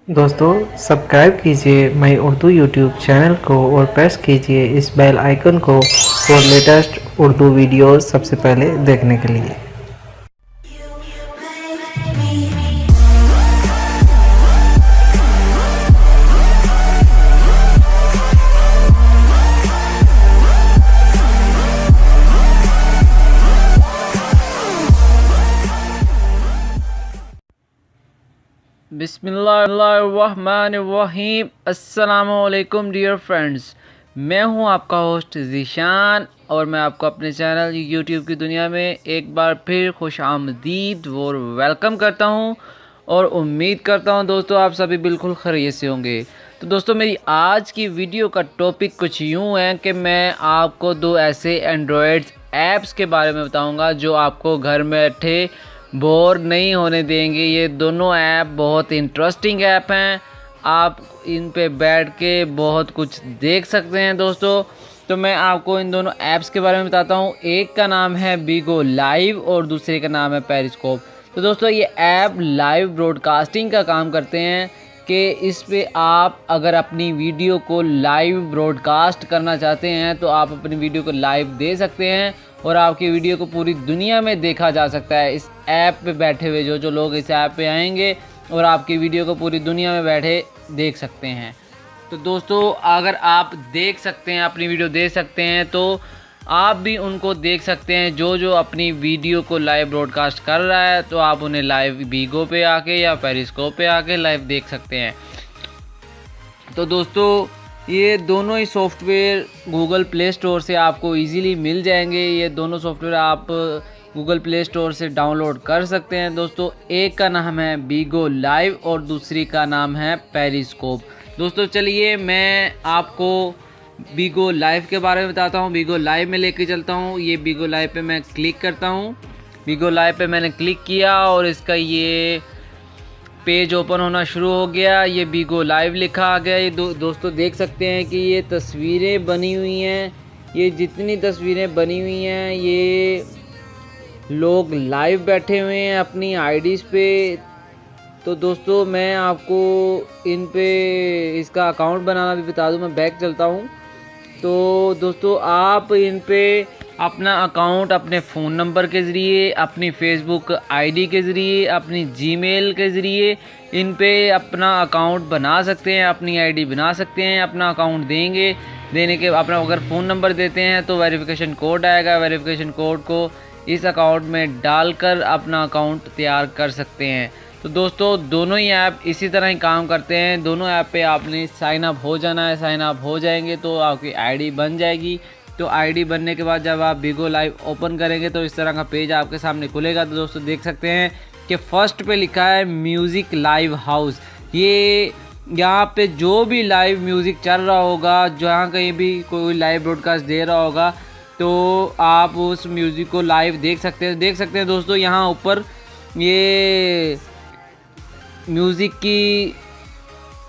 दोस्तों सब्सक्राइब कीजिए मई Urdu YouTube channel को और प्रेस कीजिए इस बेल आइकन को फॉर लेटेस्ट उर्दू वीडियोस सबसे पहले देखने के लिए। बिस्मिल्लाहिर्रहमानिर्रहीम। अस्सलामुअलैकुम डियर फ्रेंड्स, मैं हूं आपका होस्ट ज़ीशान और मैं आपको अपने चैनल यूट्यूब की दुनिया में एक बार फिर खुश आमदीद और वेलकम करता हूं और उम्मीद करता हूं दोस्तों आप सभी बिल्कुल खैरियत से होंगे। तो दोस्तों मेरी आज की वीडियो का टॉपिक कुछ यूँ है कि मैं आपको दो ऐसे एंड्रॉयड ऐप्स के बारे में बताऊँगा जो आपको घर में बैठे बोर नहीं होने देंगे। ये दोनों ऐप बहुत इंटरेस्टिंग ऐप हैं, आप इन पे बैठ के बहुत कुछ देख सकते हैं दोस्तों। तो मैं आपको इन दोनों ऐप्स के बारे में बताता हूँ। एक का नाम है बीगो लाइव और दूसरे का नाम है पेरिस्कोप। तो दोस्तों ये ऐप लाइव ब्रॉडकास्टिंग का काम करते हैं कि इस पे आप अगर अपनी वीडियो को लाइव ब्रॉडकास्ट करना चाहते हैं तो आप अपनी वीडियो को लाइव दे सकते हैं और आपकी वीडियो को पूरी दुनिया में देखा जा सकता है। इस ऐप पे बैठे हुए जो लोग इस ऐप पे आएंगे और आपकी वीडियो को पूरी दुनिया में बैठे देख सकते हैं। तो दोस्तों अगर आप देख सकते हैं, अपनी वीडियो देख सकते हैं, तो आप भी उनको देख सकते हैं जो अपनी वीडियो को लाइव ब्रॉडकास्ट कर रहा है। तो आप उन्हें लाइव बीगो पे आके या पेरिस्कोप पे आके लाइव देख सकते हैं। तो दोस्तों ये दोनों ही सॉफ्टवेयर गूगल प्ले स्टोर से आपको इजीली मिल जाएंगे। ये दोनों सॉफ्टवेयर आप गूगल प्ले स्टोर से डाउनलोड कर सकते हैं दोस्तों। एक का नाम है बीगो लाइव और दूसरी का नाम है पेरिस्कोप। दोस्तों चलिए मैं आपको बीगो लाइव के बारे में बताता हूँ। बीगो लाइव में लेके चलता हूँ। ये बीगो लाइव पे मैं क्लिक करता हूँ। बीगो लाइव पे मैंने क्लिक किया और इसका ये पेज ओपन होना शुरू हो गया। ये बीगो लाइव लिखा आ गया। ये दोस्तों देख सकते हैं कि ये तस्वीरें बनी हुई हैं। ये जितनी तस्वीरें बनी हुई हैं ये लोग लाइव बैठे हुए हैं अपनी आईडीज़ पे। तो दोस्तों मैं आपको इन पे इसका अकाउंट बनाना भी बता दूं। मैं बैक चलता हूं। तो दोस्तों आप इन पे अपना अकाउंट अपने फ़ोन नंबर के ज़रिए, अपनी फेसबुक आईडी के ज़रिए, अपनी जीमेल के ज़रिए इन पे अपना अकाउंट बना सकते हैं, अपनी आईडी बना सकते हैं। अपना अकाउंट देने के अपना अगर फ़ोन नंबर देते हैं तो वेरिफिकेशन कोड आएगा। वेरिफिकेशन कोड को इस अकाउंट में डालकर अपना अकाउंट तैयार कर सकते हैं। तो दोस्तों दोनों ही ऐप इसी तरह ही काम करते हैं। दोनों ऐप पे आपने साइन अप हो जाना है। साइन अप हो जाएंगे तो आपकी आईडी बन जाएगी। तो आईडी बनने के बाद जब आप बीगो लाइव ओपन करेंगे तो इस तरह का पेज आपके सामने खुलेगा। तो दोस्तों देख सकते हैं कि फर्स्ट पे लिखा है म्यूज़िक लाइव हाउस। ये यहाँ पे जो भी लाइव म्यूज़िक चल रहा होगा, जहाँ कहीं भी कोई लाइव ब्रॉडकास्ट दे रहा होगा तो आप उस म्यूज़िक को लाइव देख सकते हैं। देख सकते हैं दोस्तों यहाँ ऊपर ये म्यूज़िक की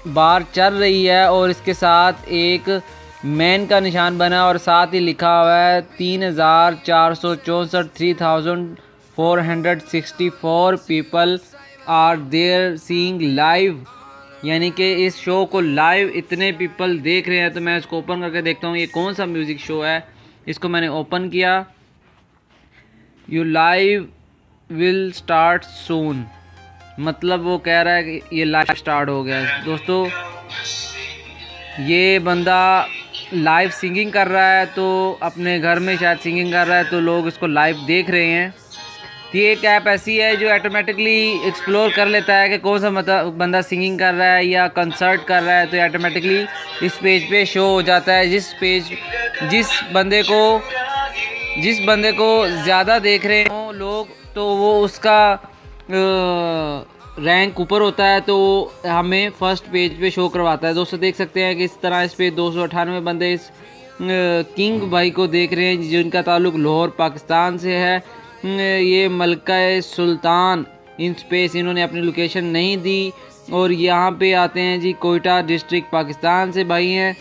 बार चल रही है और इसके साथ एक मैन का निशान बना और साथ ही लिखा हुआ है 3464 3464 people are there seeing live, यानी कि इस शो को लाइव इतने पीपल देख रहे हैं। तो मैं इसको ओपन करके देखता हूँ ये कौन सा म्यूज़िक शो है। इसको मैंने ओपन किया। यू लाइव विल स्टार्ट सून, मतलब वो कह रहा है कि ये लाइव स्टार्ट हो गया। दोस्तों ये बंदा लाइव सिंगिंग कर रहा है, तो अपने घर में शायद सिंगिंग कर रहा है तो लोग इसको लाइव देख रहे हैं। तो ये एक ऐप ऐसी है जो ऑटोमेटिकली एक्सप्लोर कर लेता है कि कौन सा बंदा सिंगिंग कर रहा है या कंसर्ट कर रहा है। तो ऑटोमेटिकली इस पेज पे शो हो जाता है। जिस बंदे को ज़्यादा देख रहे हों लोग तो वो उसका रैंक ऊपर होता है, तो हमें फर्स्ट पेज पे शो करवाता है। दोस्तों देख सकते हैं कि इस तरह इस पे 298 बंदे इस किंग भाई को देख रहे हैं जिनका ताल्लुक लाहौर पाकिस्तान से है। ये मलका सुल्तान इन स्पेस, इन्होंने अपनी लोकेशन नहीं दी और यहाँ पे आते हैं जी कोयटा डिस्ट्रिक्ट पाकिस्तान से भाई हैं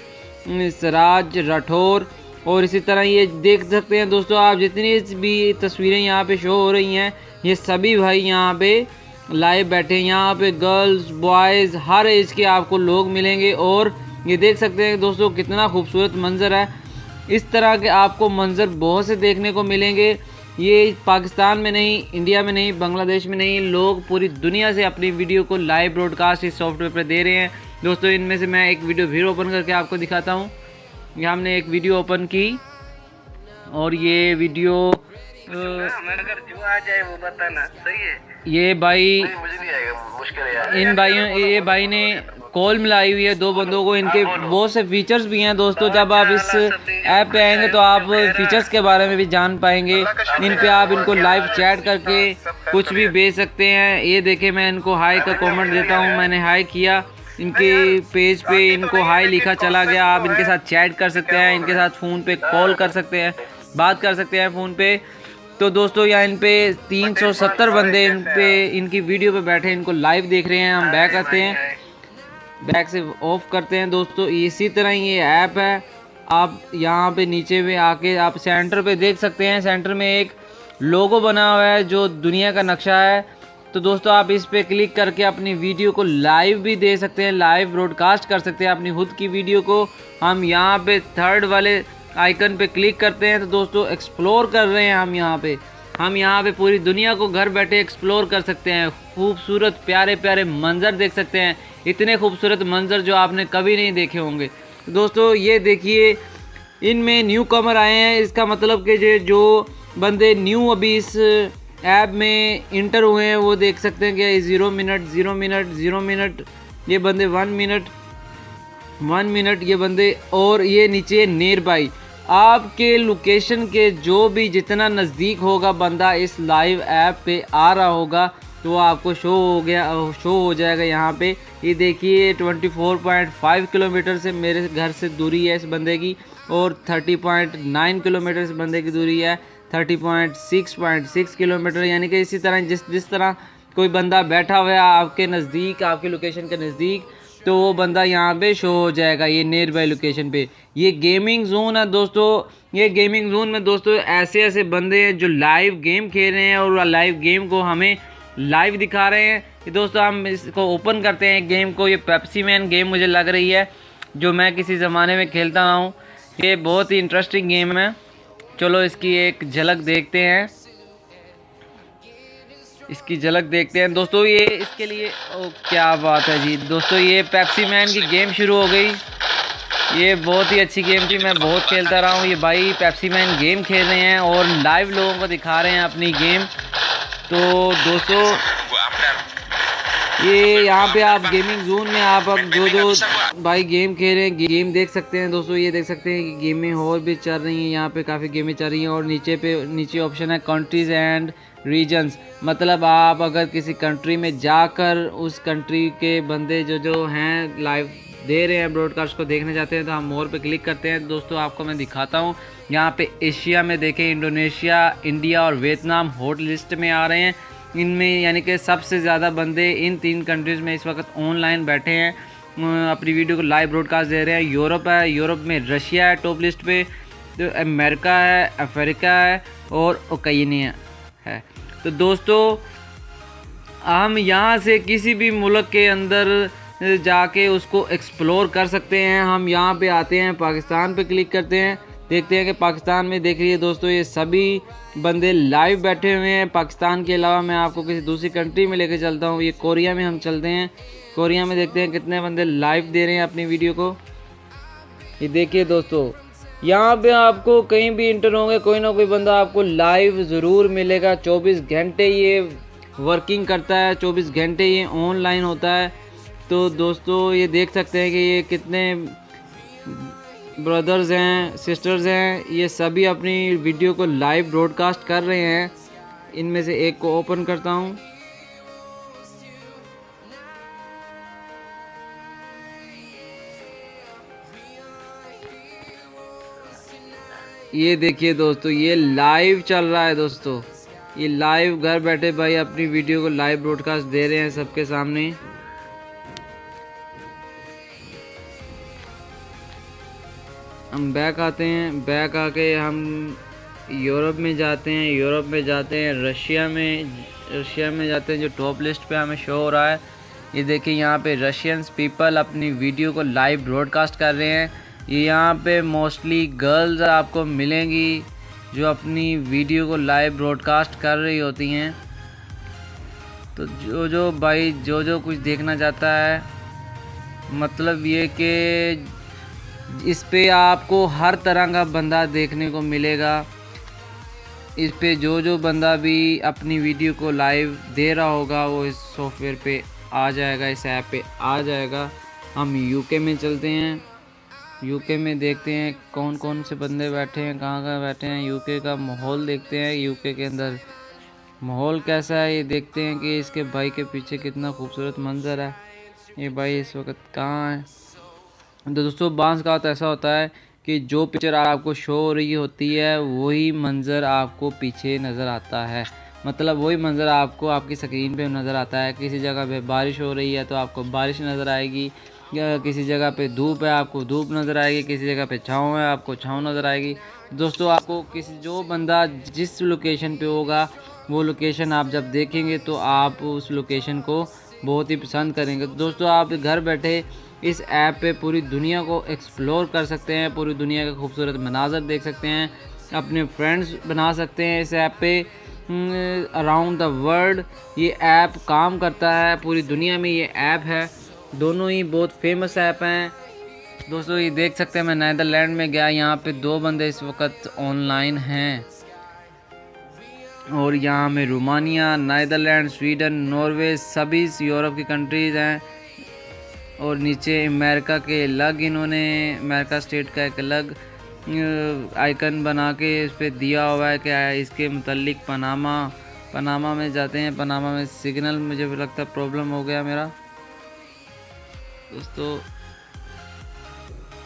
सराज राठौर। और इसी तरह ये देख सकते हैं दोस्तों आप जितनी भी तस्वीरें यहाँ पे शो हो रही हैं ये सभी भाई यहाँ पे लाइव बैठे हैं। यहाँ पे गर्ल्स बॉयज़ हर एज के आपको लोग मिलेंगे और ये देख सकते हैं दोस्तों कितना खूबसूरत मंज़र है। इस तरह के आपको मंज़र बहुत से देखने को मिलेंगे। ये पाकिस्तान में नहीं, इंडिया में नहीं, बांग्लादेश में नहीं, लोग पूरी दुनिया से अपनी वीडियो को लाइव ब्रॉडकास्ट इस सॉफ्टवेयर पर दे रहे हैं दोस्तों। इनमें से मैं एक वीडियो फिर ओपन करके आपको दिखाता हूँ। यहाँ हमने एक वीडियो ओपन की और ये वीडियो अगर जो आ जाए वो बताना, सही है। ये भाई मुझे नहीं आएगा, मुश्किल है यार। इन भाइयों ये भाई ने कॉल मिलाई हुई है दो बंदों को। इनके बहुत से फीचर्स भी हैं दोस्तों। जब आप इस ऐप पे आएंगे तो आप फीचर्स के बारे में भी जान पाएंगे। इन पे आप इनको लाइव चैट करके कुछ भी भेज सकते हैं। ये देखे मैं इनको हाई का कमेंट देता हूँ, मैंने हाई किया, इनके पेज पे इनको हाई लिखा चला गया। आप इनके साथ चैट कर सकते हैं, इनके साथ फ़ोन पे कॉल कर सकते हैं, बात कर सकते हैं फ़ोन पे। तो दोस्तों यहाँ इन पे 370 बंदे इन पे इनकी वीडियो पे बैठे इनको लाइव देख रहे हैं। हम बैक आते हैं, बैक से ऑफ करते हैं दोस्तों। इसी तरह ये ऐप है। आप यहाँ पे नीचे में आके आप सेंटर पे देख सकते हैं, सेंटर में एक लोगो बना हुआ है जो दुनिया का नक्शा है। तो दोस्तों आप इस पे क्लिक करके अपनी वीडियो को लाइव भी दे सकते हैं, लाइव ब्रॉडकास्ट कर सकते हैं अपनी खुद की वीडियो को। हम यहाँ पे थर्ड वाले आइकन पे क्लिक करते हैं तो दोस्तों एक्सप्लोर कर रहे हैं हम यहाँ पे पूरी दुनिया को घर बैठे एक्सप्लोर कर सकते हैं। खूबसूरत प्यारे प्यारे मंज़र देख सकते हैं, इतने खूबसूरत मंज़र जो आपने कभी नहीं देखे होंगे। तो दोस्तों ये देखिए, इनमें न्यू कमर आए हैं। इसका मतलब कि जो बंदे न्यू अभी इस ऐप में इंटर हुए हैं वो देख सकते हैं कि 0 मिनट ये बंदे 1 मिनट ये बंदे। और ये नीचे नियर बाई, आपके लोकेशन के जो भी जितना नज़दीक होगा बंदा इस लाइव ऐप पे आ रहा होगा तो आपको शो हो जाएगा यहाँ पे। ये देखिए 24.5 किलोमीटर से मेरे घर से दूरी है इस बंदे की, और 30.9 किलोमीटर इस बंदे की दूरी है, 30.6 किलोमीटर। यानी कि इसी तरह जिस तरह कोई बंदा बैठा हुआ है आपके नज़दीक, आपके लोकेशन के नज़दीक, तो वो बंदा यहाँ पे शो हो जाएगा ये नियर बाई लोकेशन पे। ये गेमिंग जोन है दोस्तों। ये गेमिंग जोन में दोस्तों ऐसे बंदे हैं जो लाइव गेम खेल रहे हैं और लाइव गेम को हमें लाइव दिखा रहे हैं। ये दोस्तों हम इसको ओपन करते हैं गेम को। ये पेप्सी मैन गेम मुझे लग रही है जो मैं किसी ज़माने में खेलता रहा हूँ। ये बहुत ही इंटरेस्टिंग गेम है। चलो इसकी एक झलक देखते हैं, इसकी झलक देखते हैं दोस्तों। ये इसके लिए क्या बात है जी दोस्तों, ये पेप्सी मैन की गेम शुरू हो गई। ये बहुत ही अच्छी गेम थी, मैं बहुत खेलता रहा हूँ। ये भाई पेप्सी मैन गेम खेल रहे हैं और लाइव लोगों को दिखा रहे हैं अपनी गेम। तो दोस्तों ये यहाँ पे आप गेमिंग जोन में आप अब जो भाई गेम खेल रहे हैं गेम देख सकते हैं दोस्तों। ये देख सकते हैं कि गेमें और भी चल रही हैं, यहाँ पे काफ़ी गेमें चल रही हैं। और नीचे ऑप्शन है कंट्रीज़ एंड रीजन्स, मतलब आप अगर किसी कंट्री में जाकर उस कंट्री के बंदे जो हैं लाइव दे रहे हैं ब्रॉडकास्ट को देखने जाते हैं तो हम मोर पे क्लिक करते हैं। दोस्तों आपको मैं दिखाता हूँ, यहाँ पे एशिया में देखें इंडोनेशिया, इंडिया और वियतनाम हॉट लिस्ट में आ रहे हैं। इनमें यानी कि सबसे ज़्यादा बंदे इन 3 कंट्रीज़ में इस वक्त ऑनलाइन बैठे हैं, अपनी वीडियो को लाइव ब्रॉडकास्ट दे रहे हैं। यूरोप है, यूरोप में रशिया है टॉप लिस्ट पे, तो अमेरिका है, अफ्रीका है और ओकेनिया है। तो दोस्तों हम यहाँ से किसी भी मुल्क के अंदर जाके उसको एक्सप्लोर कर सकते हैं। हम यहाँ पे आते हैं, पाकिस्तान पे क्लिक करते हैं, देखते हैं कि पाकिस्तान में देख लीजिए दोस्तों ये सभी बंदे लाइव बैठे हुए हैं। पाकिस्तान के अलावा मैं आपको किसी दूसरी कंट्री में लेके चलता हूँ। ये कोरिया में हम चलते हैं, कोरिया में देखते हैं कितने बंदे लाइव दे रहे हैं अपनी वीडियो को। ये देखिए दोस्तों, यहाँ पे आपको कहीं भी इंटर होंगे कोई ना कोई बंदा आपको लाइव ज़रूर मिलेगा। 24 घंटे ये वर्किंग करता है, 24 घंटे ये ऑनलाइन होता है। तो दोस्तों ये देख सकते हैं कि ये कितने ब्रदर्स हैं, सिस्टर्स हैं, ये सभी अपनी वीडियो को लाइव ब्रॉडकास्ट कर रहे हैं। इनमें से एक को ओपन करता हूँ। ये देखिए दोस्तों, ये लाइव चल रहा है दोस्तों। ये लाइव घर बैठे भाई अपनी वीडियो को लाइव ब्रॉडकास्ट दे रहे हैं सबके सामने। हम बैक आते हैं, बैक आके हम यूरोप में जाते हैं, रशिया में जाते हैं, जो टॉप लिस्ट पे हमें शो हो रहा है। ये देखिए यहाँ पे रशियंस पीपल अपनी वीडियो को लाइव ब्रॉडकास्ट कर रहे हैं। ये यहाँ पे मोस्टली गर्ल्स आपको मिलेंगी जो अपनी वीडियो को लाइव ब्रॉडकास्ट कर रही होती हैं। तो जो भाई जो कुछ देखना चाहता है, मतलब ये कि इस पे आपको हर तरह का बंदा देखने को मिलेगा। इस पे जो बंदा भी अपनी वीडियो को लाइव दे रहा होगा वो इस सॉफ्टवेयर पे आ जाएगा, इस ऐप पे आ जाएगा। हम यूके में चलते हैं, यूके में देखते हैं कौन कौन से बंदे बैठे हैं, कहाँ बैठे हैं। यूके का माहौल देखते हैं, यूके के अंदर माहौल कैसा है ये देखते हैं कि इसके भाई के पीछे कितना खूबसूरत मंजर है। ये भाई इस वक्त कहाँ है। तो दोस्तों बांस का तो ऐसा होता है कि जो पिक्चर आपको शो हो रही होती है वही मंज़र आपको पीछे नज़र आता है, मतलब वही मंज़र आपको आपकी स्क्रीन पे नज़र आता है। किसी जगह पे बारिश हो रही है तो आपको बारिश नज़र आएगी, या किसी जगह पे धूप है आपको धूप नज़र आएगी, किसी जगह पे छाँव है आपको छाँव नज़र आएगी। दोस्तों आपको जो बंदा जिस लोकेशन पे होगा वो लोकेशन आप जब देखेंगे तो आप उस लोकेशन को बहुत ही पसंद करेंगे। तो दोस्तों आप घर बैठे इस ऐप पे पूरी दुनिया को एक्सप्लोर कर सकते हैं, पूरी दुनिया के खूबसूरत मनाज़र देख सकते हैं, अपने फ्रेंड्स बना सकते हैं इस ऐप पे अराउंड द वर्ल्ड। ये ऐप काम करता है, पूरी दुनिया में ये ऐप है, दोनों ही बहुत फेमस ऐप हैं। दोस्तों ये देख सकते हैं मैं नीदरलैंड में गया, यहाँ पे 2 बंदे इस वक्त ऑनलाइन हैं, और यहाँ में रोमानिया, नीदरलैंड, स्वीडन, नॉर्वे सभी यूरोप की कंट्रीज़ हैं। और नीचे अमेरिका के अलग इन्होंने अमेरिका स्टेट का एक अलग आइकन बना के इस पर दिया हुआ है कि इसके मुतल्लिक पनामा में जाते हैं। पनामा में सिग्नल मुझे लगता है प्रॉब्लम हो गया मेरा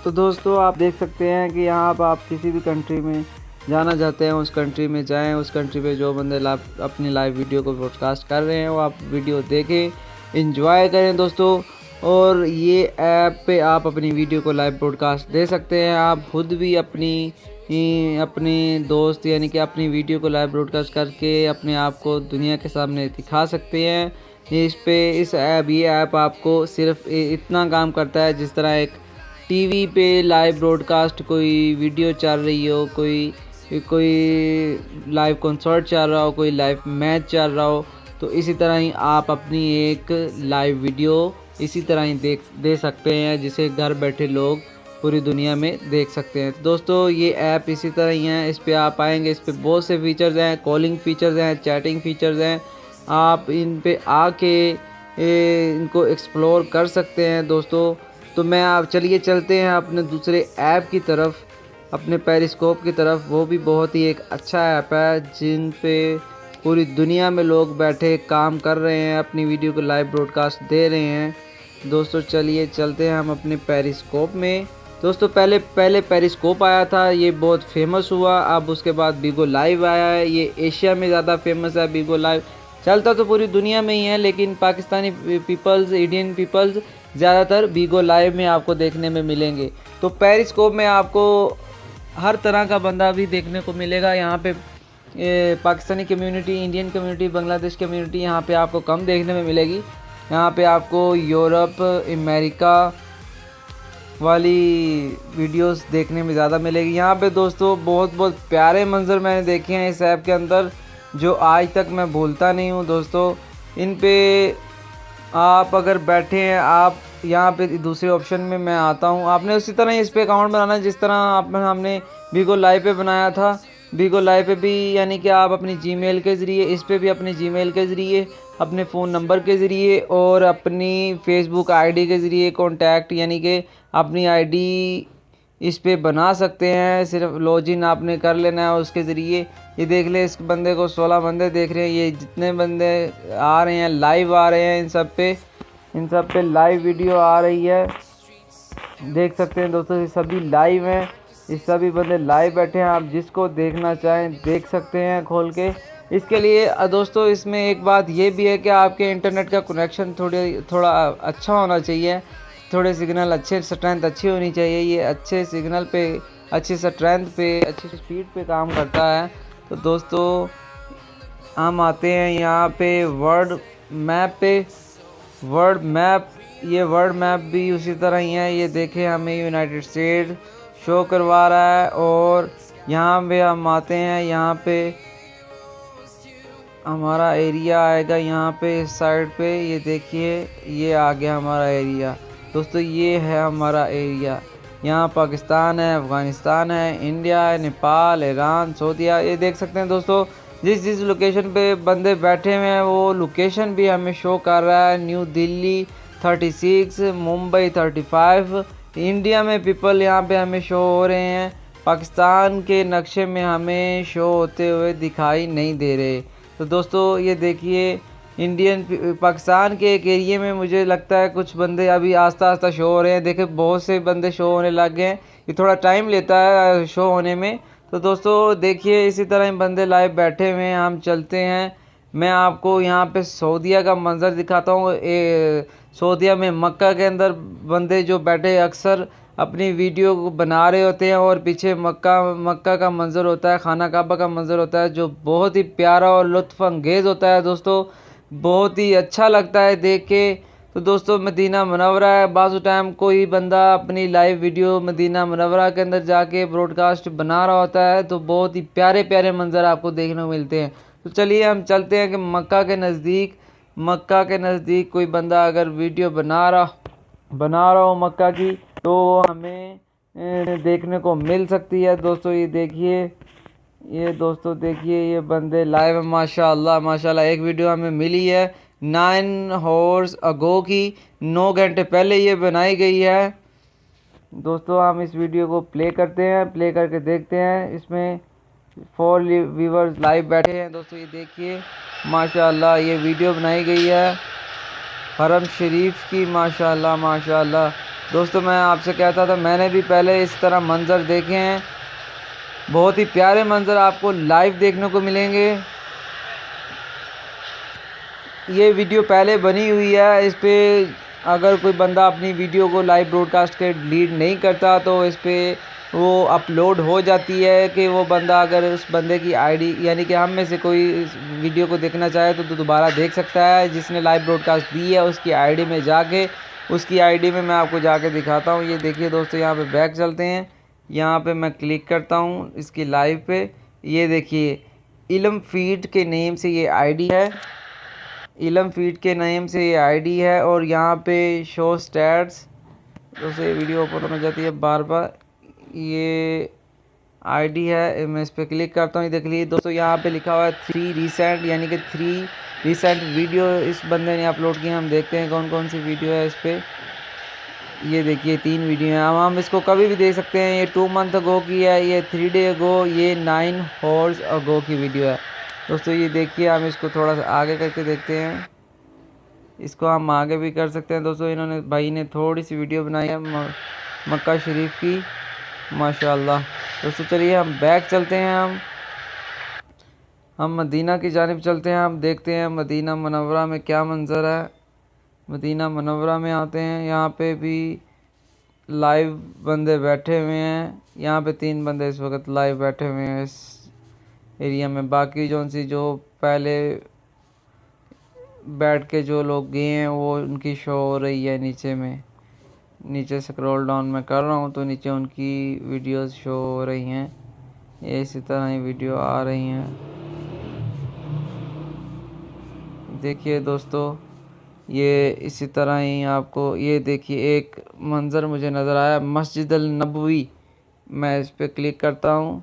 दोस्तों आप देख सकते हैं कि यहाँ पर आप किसी भी कंट्री में जाना चाहते हैं उस कंट्री में जाएं, उस कंट्री पे जो बंदे अपनी लाइव वीडियो को ब्रॉडकास्ट कर रहे हैं वो आप वीडियो देखें, एंजॉय करें दोस्तों। और ये ऐप पे आप अपनी वीडियो को लाइव ब्रॉडकास्ट दे सकते हैं। आप खुद भी अपने दोस्त यानी कि अपनी वीडियो को लाइव ब्रॉडकास्ट करके अपने आप को दुनिया के सामने दिखा सकते हैं। ये ऐप आपको सिर्फ इतना काम करता है जिस तरह एक टीवी पे लाइव ब्रॉडकास्ट कोई वीडियो चल रही हो, कोई लाइव कॉन्सर्ट चल रहा हो, कोई लाइव मैच चल रहा हो, तो इसी तरह ही आप अपनी एक लाइव वीडियो इसी तरह ही दे सकते हैं, जिसे घर बैठे लोग पूरी दुनिया में देख सकते हैं। तो दोस्तों ये ऐप इसी तरह ही है, इस पे आप आएंगे, इस पे बहुत से फीचर्स हैं, कॉलिंग फीचर्स हैं, चैटिंग फीचर्स हैं, आप इन पे आके इनको एक्सप्लोर कर सकते हैं दोस्तों। तो चलिए चलते हैं अपने दूसरे ऐप की तरफ, अपने पेरिस्कोप की तरफ। वो भी बहुत ही एक अच्छा ऐप है जिन पे पूरी दुनिया में लोग बैठे काम कर रहे हैं, अपनी वीडियो को लाइव ब्रॉडकास्ट दे रहे हैं। दोस्तों चलिए चलते हैं हम अपने पेरिस्कोप में। दोस्तों पहले पेरिस्कोप आया था, ये बहुत फेमस हुआ, अब उसके बाद बिगो लाइव आया है। ये एशिया में ज़्यादा फेमस है बिगो लाइव, चलता तो पूरी दुनिया में ही है, लेकिन पाकिस्तानी पीपल्स, इंडियन पीपल्स ज़्यादातर बिगो लाइव में आपको देखने में मिलेंगे। तो पेरिस्कोप में आपको हर तरह का बंदा भी देखने को मिलेगा। यहाँ पे Pakistani community, Indian community, Bangladesh community यहाँ पे आपको कम देखने में मिलेगी। यहाँ पे आपको यूरोप, अमेरिका वाली वीडियोस देखने में ज़्यादा मिलेगी। यहाँ पे दोस्तों बहुत प्यारे मंजर मैंने देखे हैं इस ऐप के अंदर, जो आज तक मैं भूलता नहीं हूँ दोस्तों। इन पे आप अगर बैठे हैं, आप यहाँ पे दूसरे ऑप्शन में मैं आता हूँ, आपने उसी तरह इस पे अकाउंट बनाना है जिस तरह हमने बिगो लाइव पे बनाया था। बिगो लाइव पे भी यानी कि आप अपनी जीमेल के ज़रिए, इस पे भी अपने जीमेल के ज़रिए, अपने फ़ोन नंबर के ज़रिए और अपनी फेसबुक आईडी के ज़रिए कॉन्टैक्ट यानी कि अपनी आईडी इस पे बना सकते हैं। सिर्फ लॉगिन आपने कर लेना है उसके ज़रिए। ये देख ले, इस बंदे को 16 बंदे देख रहे हैं। ये जितने बंदे आ रहे हैं लाइव आ रहे हैं, इन सब पे लाइव वीडियो आ रही है, देख सकते हैं दोस्तों। ये सभी लाइव हैं, ये सभी बंदे लाइव बैठे हैं। आप जिसको देखना चाहें देख सकते हैं खोल के। इसके लिए दोस्तों इसमें एक बात ये भी है कि आपके इंटरनेट का कनेक्शन थोड़ा अच्छा होना चाहिए, थोड़े सिग्नल अच्छे, स्ट्रेंथ अच्छी होनी चाहिए। ये अच्छे सिग्नल पे अच्छी स्ट्रेंथ पे, अच्छी स्पीड पे काम करता है। तो दोस्तों हम आते हैं यहाँ पे वर्ल्ड मैप पे। वर्ल्ड मैप, ये वर्ल्ड मैप भी उसी तरह ही है। ये देखें हमें यूनाइटेड स्टेट शो करवा रहा है और यहाँ पे हम आते हैं, यहाँ पे हमारा एरिया आएगा यहाँ पे इस साइड पे। ये देखिए ये आ गया हमारा एरिया। दोस्तों ये है हमारा एरिया। यहाँ पाकिस्तान है, अफ़गानिस्तान है, इंडिया है, नेपाल, ईरान, सऊदीया, ये देख सकते हैं दोस्तों। जिस जिस लोकेशन पे बंदे बैठे हुए हैं वो लोकेशन भी हमें शो कर रहा है। न्यू दिल्ली 36, मुंबई 35, इंडिया में पीपल यहाँ पे हमें शो हो रहे हैं। पाकिस्तान के नक्शे में हमें शो होते हुए दिखाई नहीं दे रहे। तो दोस्तों ये देखिए इंडियन पाकिस्तान के एक एरिया में मुझे लगता है कुछ बंदे अभी आस्ता आस्ता शो हो रहे हैं। देखे बहुत से बंदे शो होने लग गए हैं। ये थोड़ा टाइम लेता है शो होने में। तो दोस्तों देखिए इसी तरह ही बंदे लाइव बैठे हुए हैं। हम चलते हैं, मैं आपको यहाँ पे सऊदीया का मंज़र दिखाता हूँ। सऊदीया में मक्का के अंदर बंदे जो बैठे अक्सर अपनी वीडियो को बना रहे होते हैं और पीछे मक्का का मंज़र होता है, खाना काबा का मंज़र होता है, जो बहुत ही प्यारा और लुत्फ़ अंगेज़ होता है दोस्तों। बहुत ही अच्छा लगता है देख के। तो दोस्तों मदीना मुनव्वरा है। बाज़ टाइम कोई बंदा अपनी लाइव वीडियो मदीना मुनव्वरा के अंदर जाके ब्रॉडकास्ट बना रहा होता है तो बहुत ही प्यारे प्यारे मंज़र आपको देखने को मिलते हैं। तो चलिए हम चलते हैं कि मक्का के नज़दीक कोई बंदा अगर वीडियो बना रहा हो मक्का की तो हमें देखने को मिल सकती है। दोस्तों ये देखिए, ये बंदे लाइव है। माशाल्लाह एक वीडियो हमें मिली है 9 hours ago की, 9 घंटे पहले ये बनाई गई है। दोस्तों हम इस वीडियो को प्ले करके देखते हैं। इसमें 4 व्यूवर्स लाइव बैठे हैं। दोस्तों ये देखिए माशाल्लाह ये वीडियो बनाई गई है हरम शरीफ की। माशाल्लाह दोस्तों मैं आपसे कहता था, मैंने भी पहले इस तरह मंज़र देखे हैं। बहुत ही प्यारे मंज़र आपको लाइव देखने को मिलेंगे। ये वीडियो पहले बनी हुई है। इस पे अगर कोई बंदा अपनी वीडियो को लाइव ब्रॉडकास्ट के डिलीट नहीं करता तो इस पे वो अपलोड हो जाती है कि वो बंदा अगर उस बंदे की आईडी यानी कि हम में से कोई इस वीडियो को देखना चाहे तो दोबारा देख सकता है। जिसने लाइव ब्रॉडकास्ट दी है उसकी आईडी में जाके, उसकी आईडी में मैं आपको जाके दिखाता हूँ। ये देखिए दोस्तों यहाँ पे बैक चलते हैं, यहाँ पे मैं क्लिक करता हूँ इसकी लाइव पे। ये देखिए इल्म फीड के नेम से ये आईडी है, और यहाँ पे शो स्टैट्स। दोस्तों ये वीडियो ओपन हो जाती है बार बार। ये आईडी है, मैं इस पर क्लिक करता हूँ। देख लीजिए दोस्तों यहाँ पे लिखा हुआ है 3 रिसेंट, यानी कि 3 रिसेंट वीडियो इस बंदे ने अपलोड की। हम देखते हैं कौन कौन सी वीडियो है इस पर। ये देखिए 3 वीडियो हैं। हम इसको कभी भी देख सकते हैं। ये 2 month अगो की है, ये 3 day अगो, ये 9 hours अगो की वीडियो है। दोस्तों ये देखिए हम इसको थोड़ा सा आगे करके देखते हैं। इसको हम आगे भी कर सकते हैं। दोस्तों इन्होंने भाई ने थोड़ी सी वीडियो बनाई है मक्का शरीफ की। माशाल्लाह। दोस्तों चलिए हम बैक चलते हैं, हम मदीना की जानिब चलते हैं। हम देखते हैं मदीना मुनव्वरा में क्या मंज़र है। मदीना मुनव्वरा में आते हैं, यहाँ पे भी लाइव बंदे बैठे हुए हैं। यहाँ पे 3 बंदे इस वक्त लाइव बैठे हुए हैं इस एरिया में। बाकी जो पहले बैठ के जो लोग गए हैं वो उनकी शो हो रही है नीचे स्क्रॉल डाउन मैं कर रहा हूँ तो नीचे उनकी वीडियोस शो हो रही हैं। ये इसी तरह ही वीडियो आ रही हैं। देखिए दोस्तों ये इसी तरह ही आपको, ये देखिए एक मंज़र मुझे नज़र आया मस्जिद अल नबवी। मैं इस पर क्लिक करता हूँ।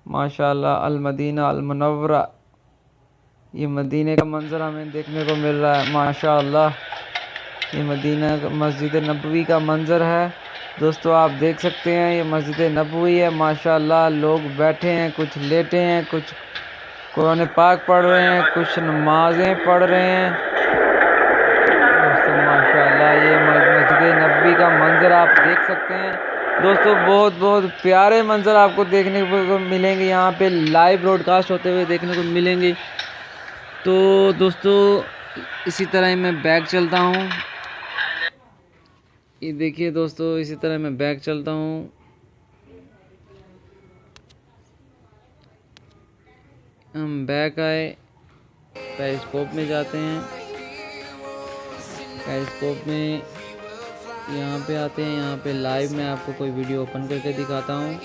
माशाल्लाह अल मदीना अल मुनव्वरा, ये मदीने का मंज़र हमें देखने को मिल रहा है। माशाल्लाह ये मदीना मस्जिद नबवी का मंज़र है। दोस्तों आप देख सकते हैं ये मस्जिद नबवी है। माशाल्लाह लोग बैठे हैं, कुछ लेटे हैं, कुछ कुरान पाक पढ़ रहे हैं, कुछ नमाज़ें पढ़ रहे हैं। दोस्तों माशाल्लाह ये मस्जिद नबवी का मंज़र आप देख सकते हैं। दोस्तों बहुत बहुत प्यारे मंज़र आपको देखने को मिलेंगे, यहाँ पे लाइव ब्रॉडकास्ट होते हुए देखने को मिलेंगे। तो दोस्तों इसी तरह ही मैं बैक चलता हूँ। ये देखिए दोस्तों, इसी तरह मैं बैक चलता हूँ। हम बैक आए, पेरिस्कोप में जाते हैं। पेरिस्कोप में यहाँ पे आते हैं। यहाँ पे लाइव मैं आपको कोई वीडियो ओपन करके दिखाता हूँ।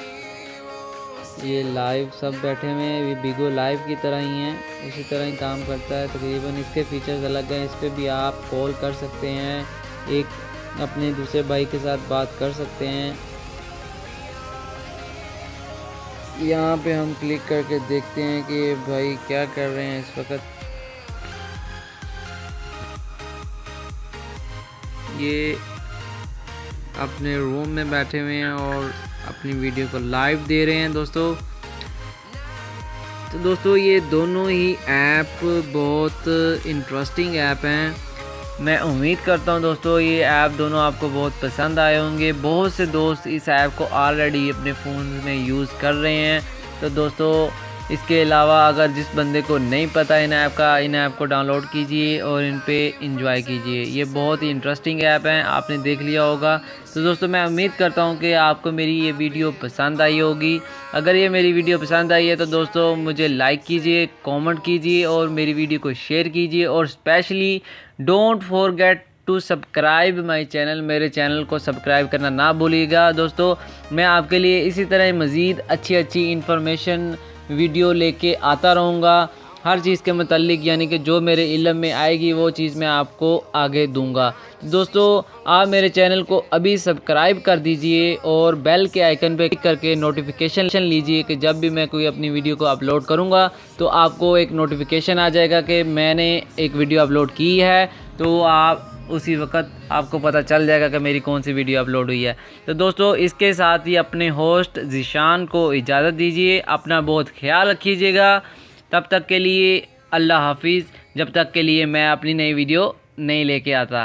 ये लाइव सब बैठे हुए हैं, ये बिगो लाइव की तरह ही हैं, उसी तरह ही काम करता है तकरीबन। इसके फीचर्स अलग हैं। इस पर भी आप कॉल कर सकते हैं, एक अपने दूसरे भाई के साथ बात कर सकते हैं। यहाँ पे हम क्लिक करके देखते हैं कि भाई क्या कर रहे हैं इस वक्त। ये अपने रूम में बैठे हुए हैं और अपनी वीडियो को लाइव दे रहे हैं दोस्तों। तो दोस्तों ये दोनों ही ऐप बहुत इंटरेस्टिंग ऐप हैं। मैं उम्मीद करता हूं दोस्तों ये ऐप दोनों आपको बहुत पसंद आए होंगे। बहुत से दोस्त इस ऐप को ऑलरेडी अपने फ़ोन में यूज़ कर रहे हैं। तो दोस्तों इसके अलावा अगर जिस बंदे को नहीं पता इन ऐप को डाउनलोड कीजिए और इन पे एंजॉय कीजिए। ये बहुत ही इंटरेस्टिंग ऐप हैं, आपने देख लिया होगा। तो दोस्तों मैं उम्मीद करता हूँ कि आपको मेरी ये वीडियो पसंद आई होगी। अगर ये मेरी वीडियो पसंद आई है तो दोस्तों मुझे लाइक कीजिए, कमेंट कीजिए और मेरी वीडियो को शेयर कीजिए। और specially don't forget to subscribe my channel. मेरे चैनल को सब्सक्राइब करना ना भूलिएगा दोस्तों। मैं आपके लिए इसी तरह मज़ीद अच्छी इंफॉर्मेशन वीडियो लेके आता रहूँगा हर चीज़ के मतलब, यानी कि जो मेरे इल्म में आएगी वो चीज़ मैं आपको आगे दूंगा। दोस्तों आप मेरे चैनल को अभी सब्सक्राइब कर दीजिए और बेल के आइकन पे क्लिक करके नोटिफिकेशन लीजिए कि जब भी मैं कोई अपनी वीडियो को अपलोड करूंगा तो आपको एक नोटिफिकेशन आ जाएगा कि मैंने एक वीडियो अपलोड की है। तो आप उसी वक्त आपको पता चल जाएगा कि मेरी कौन सी वीडियो अपलोड हुई है। तो दोस्तों इसके साथ ही अपने होस्ट ज़ीशान को इजाज़त दीजिए। अपना बहुत ख्याल रखिएगा। तब तक के लिए अल्लाह हाफिज़। जब तक के लिए मैं अपनी नई वीडियो नहीं लेके आता।